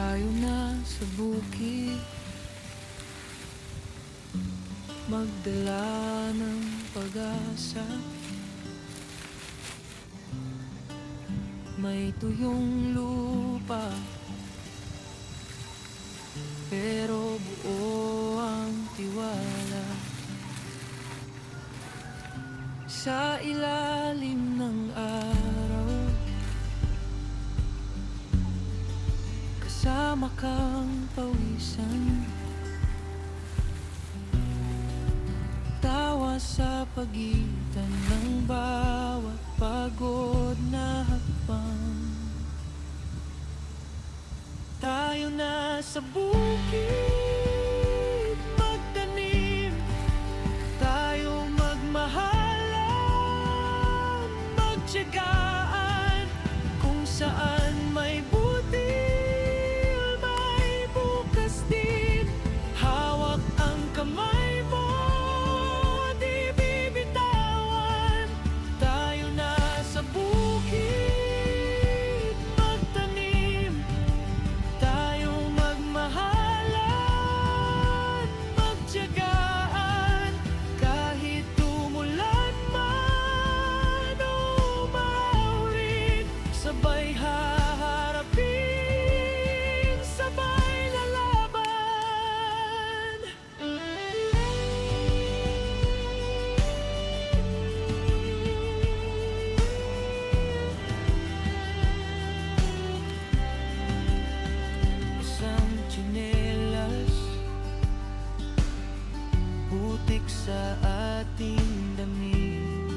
Tayo na sa bukid, magdala ng pag-asa. May tuyong lupa, pero buo ang tiwala. Sa ilalim ng araw, kasama kang pawisan, tawa sa pagitan ng bawat pagod na hakbang. Tayo na sa bukid, magtanim, tayo magmahalan, magtiyagaan. Kung saan may butil, may bukas din. Hawak ang kamay mo, di bibitawan. Tayo na sa bukid, magtanim, tayo magmahalan, magtiyagaan. Kahit tumulan man o maulit, sabay haharapin, sabay lalaban. Isang tsinelas, putik sa ating damit,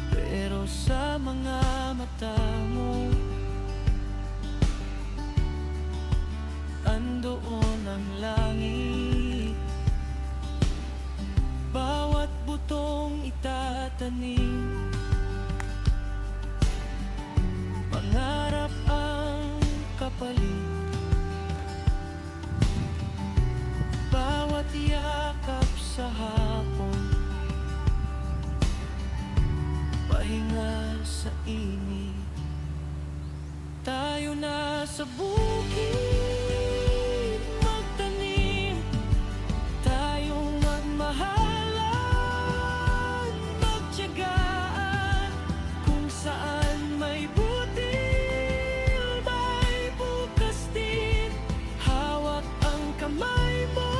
pero sa mga mata mo, andoon ang langit. Bawat butong itatanim, pangarap ang kapalit. Bawat yakap sa hapon, pahinga sa init. Tayo na sa bukid, magtanim, tayong magmahalan, magtiyagaan. Kung saan may butil, may bukas din. Hawak ang kamay mo,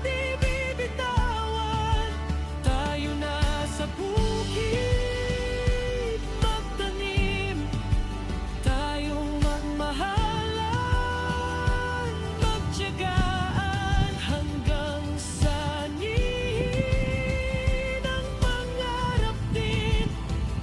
di bibitawan. Tayo na sa bukid, magtanim, tayong magmahalan, magtiyagaan. Hanggang sa nihin ang pangarap din,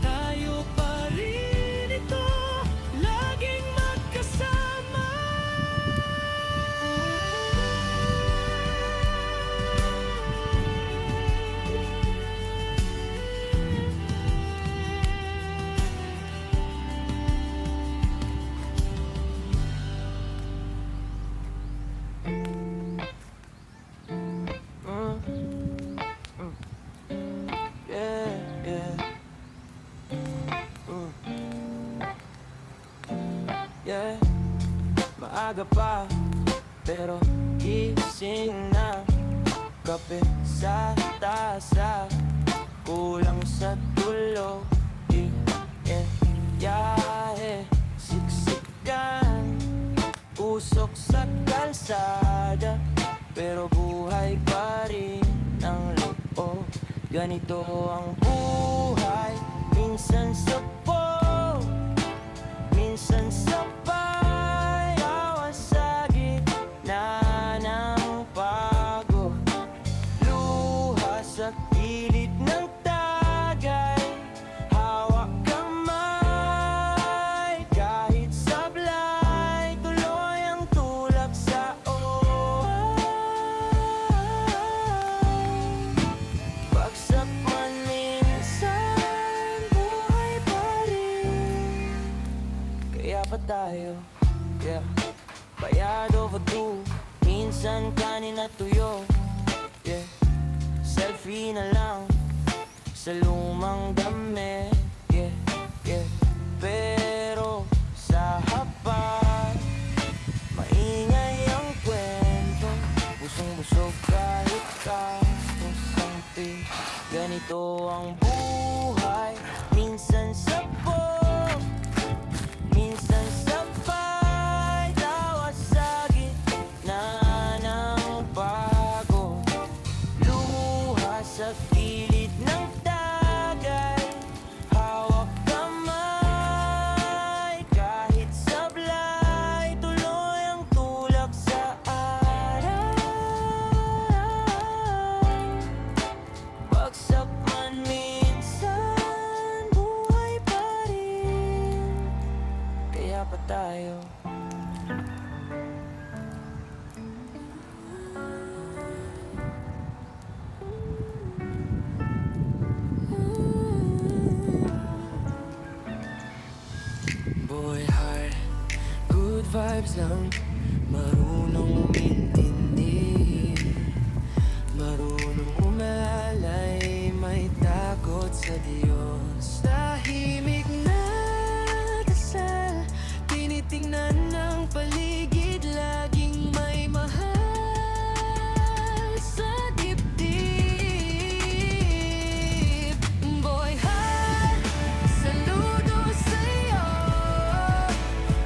tayo pa rin ito, laging magkasama. Yeah, yeah. Yeah. Maaga pa, pero gising na. Kape sa tasa, kulang sa tulog. Yahe, siksikan, usok sa kalsada, pero buhay pa rin ang loob. Ganito ang buhay, minsan sabog, minsan sabay. Awan sa gitna ng pagod, luha sa gilid ng tagay. Hawak kamay, kahit sablay, tuloy ang tulak sa bagsak man minsan, buhay pa rin. Kaya pa tayo, yeah. Bayad overdue, minsan kanin at tuyo, yeah. Selfie na lang sa lumang damit, yeah, yeah. Pero sa masaya pa tayo. Boy heart, good vibes lang. Marunong umintindi, marunong umalay, may takot sa Diyos. Tahimik na dasal, tinitingnan ng paligid, laging may mahal sa dibdib. Boy heart, saludo sa'yo,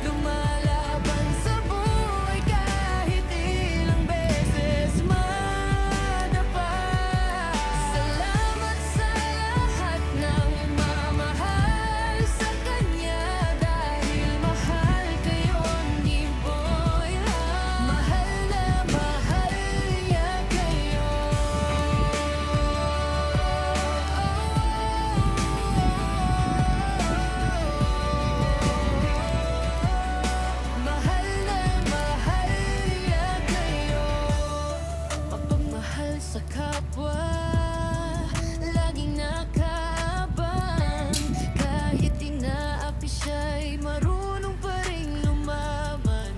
lumalaban sa buhay kahit ilang beses madapa. Salamat sa lahat ng mamahal sa Kanya, dahil mahal kayo ni Boy Heart. Mahal na mahal niya kayo. Mahal na mahal niya kayo. Mapagmahal sa kapwa, laging nakaabang. Kahit inaapi siya'y marunong pa rin lumaban.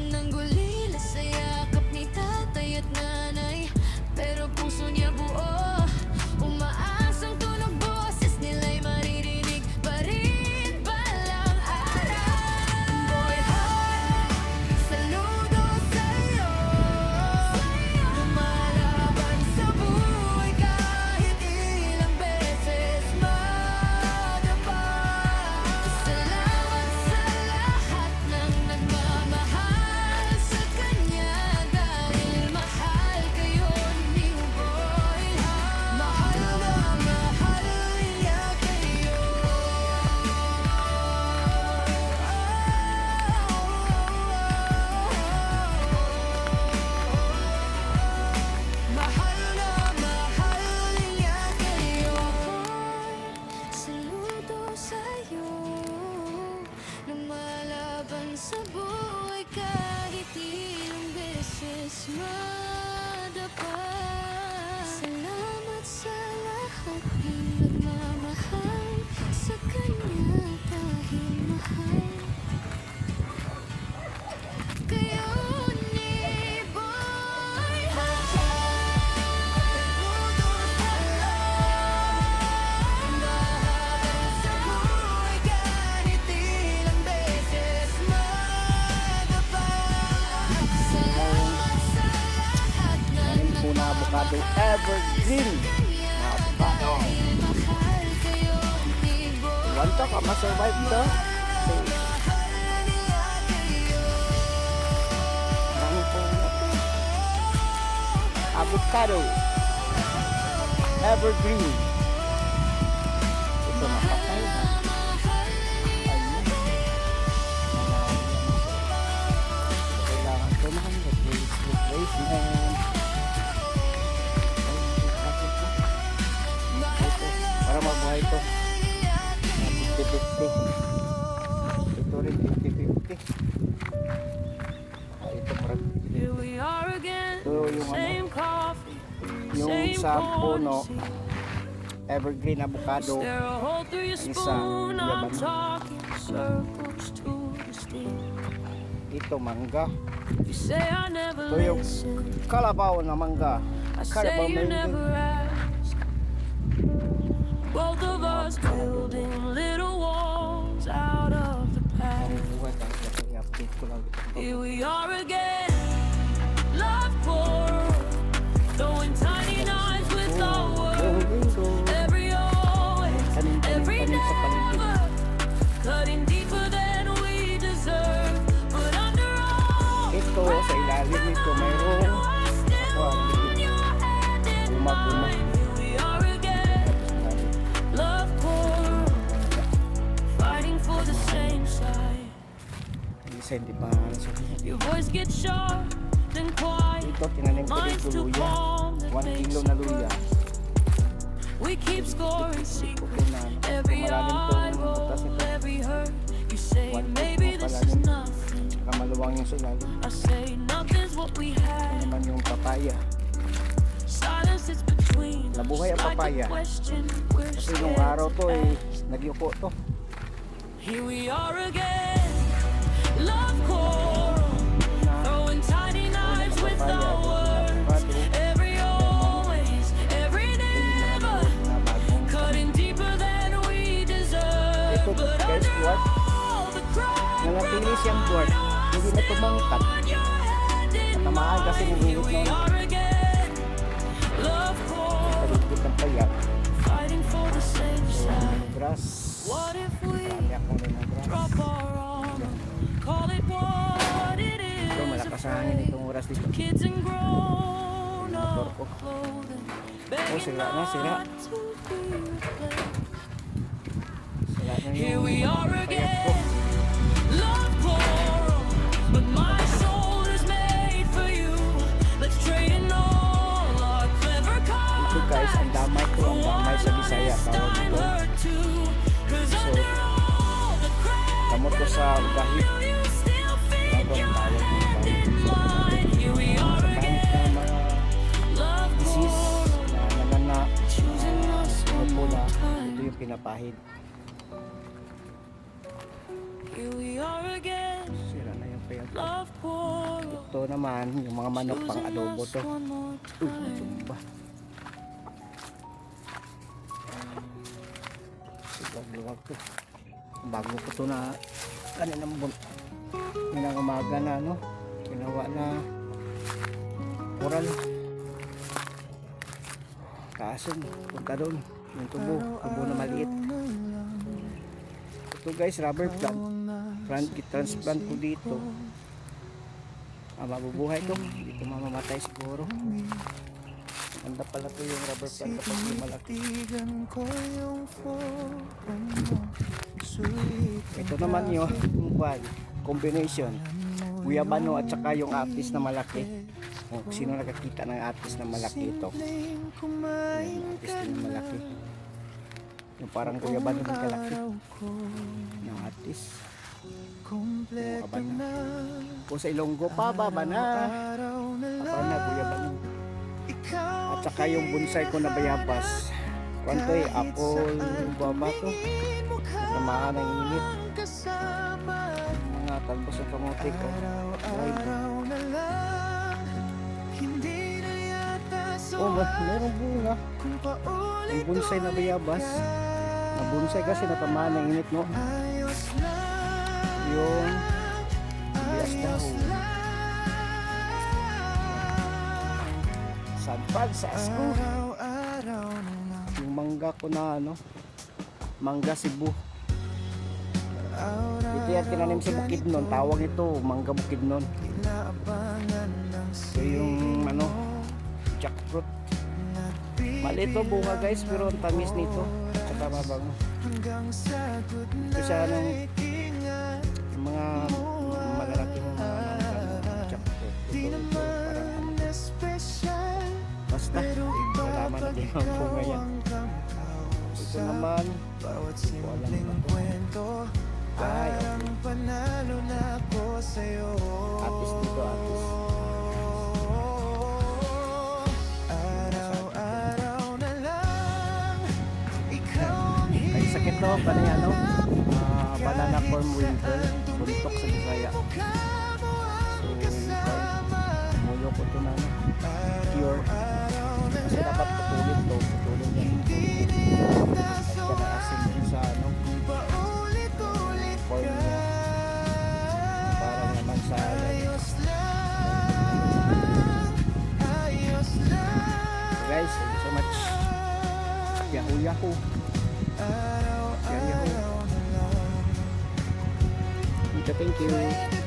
Nanggulila sa yakap ni tatay at nanay, pero puso niya buo. Umaasang tunog boses nila'y maririnig pa rin balang araw. Boy heart, saludo sa'yo, lumalaban sa buhay kahit ilang beses madapa. Salamat sa lahat ng nagmamahal sa Kanya, dahil mahal kayo ni Boy Heart. Mahal na mahal niya kayo. Mahal na mahal niya kayo. Saludo sa'yo, lumalaban sa buhay kahit ilang beses madapa. Salamat sa lahat ng nagmamahal sa Kanya, dahil mahal kayo ni Boy Heart. Saludo sa'yo, lumalaban sa buhay kahit ilang beses madapa. Salamat sa lahat ng Ngayon po na avocado evergreen. Mga avocado. dahil mahal kayo ni Boy. Wanta ka ma-survive to. So, marami po natin. Avocado evergreen. Ito nakakay na. Ayun. Kailangan ko na replacement. Para mabuhay to. 50-50. Ito rin 50-50. Ito parang Here we are again, ito yung same coffee, yung same sa puno policy. evergreen avocado. Stare a hole through your Isang spoon, I'm laban. talking circles to the steam. Ito mangga. You say I never Ito yung listen, kalabaw na mangga. I Kalabaw say you mango. never ask. Both of us building little walls out of the past. Buhay ka. Ito i-update ko lang. Here we are again, love quarrel, throwing tiny knives with our words. Every always, every never, cutting deeper than we deserve. But under all, Ito sa ilalim nito mayroon umag-umag. here we are again, love quarrel, fighting for the same side. Isa hindi pa nasa Your voice gets sharp, then quiet. Ito tinanim ko Mine's dito too luya. calm, that 1 makes kilo it na luya. worse. We keep scoring secrets. Okay na. Every Malalim eye tong butas roll, ito. every hurt. You say 1 maybe kilo malalim. nothing. Saka maluwang yung sulalim. I say nothing's what we had. Naman yung papaya. Silence is between us. Nabuhay ang Like a papaya. question we're Kasi nung scared araw to to eh, ask. nagyuko to. Here we are again. Love coral. Throwing tiny knives with our words. Every always, every never. Cutting deeper than we deserve. Ito, But guys, under what? all the crime, Nanatili siyang dwarf. Hindi na tumangkat. on your hand in Natamaan kasi ng mine. Here init we noon. are again. Love coral. Paligid ng payat. Fighting for the same side. Grass. What if we Marami akong rin ng grass. drop our armor? Call it what it is. Ito, malakas ang hangin itong oras dito. Kids and grown Motor up ko. clothing. Oh, sira na, sira. Not to be replaced. Sila na Here yung we are payat ko. again. Love coral, but my soul is made for you. Let's trade in all our clever Ito guys, ang damay ko. Ang damay sa Bisaya. Tawag ito. So, kamot ko sa ugahi. Bago ang tawag ng ugahi. Kahit na mga disease na nangana, pula, ito yung pinapahid. Here we are again, Sira na yung payat ko. love coral. Ito naman, yung mga manok pang adobo to. One more time. Tumba. Luwag to. Bago ko to na kaninang ng umaga na ano, ginawa na oral. Kaso, punta doon. Yung tubo na maliit. Ito guys, rubber plant. Transplant ko dito. Mabubuhay to. Dito mamamatay siguro. Ganda pala to yung rubber plant kapag lumalaki. Ito naman yung combination. Guyabano at saka yung apis na malaki. Oh, sino nakakita ng apis na malaki ito? Yung apis na malaki. Yung parang guyabano ng kalaki. Yung apis. Yung abana. Kung sa Ilonggo pa, babana. Abana, guyabano. At saka yung bonsai ko na bayabas. Kwanto eh, apple, guava to. Natamaan ng init. Mga talbos ng kamote ko. Oh, meron bunga. Yung bonsai na bayabas. Na bonsai kasi natamaan ng init, no? Yung bias daw. Sagpag sa asko. Yung mangga ko na ano, mangga Cebu. Ito yan tinanim sa Bukidnon. Tawag ito, mangga Bukidnon. So yung ano, jackfruit. Maliit to bunga guys, pero ang tamis nito. Tsaka mabango. Ito siya ng mga malalaking mga jackfruit. Ito parang ano. Basta, malaman natin ang bunga yan. Ito naman, hindi ko alam ba ito. Ay, okay. Apis dito, apis. Kaya sakit to, parang ano, banana form winter, buntok sa Bisaya. So, mulo ko ito na, cure. Kasi dapat putulin to, putulin yan. At ka na asin din sa ano, form niya. Para naman sa guys, thank you so much. Yahoo Yahoo. Yahoo. Thank you.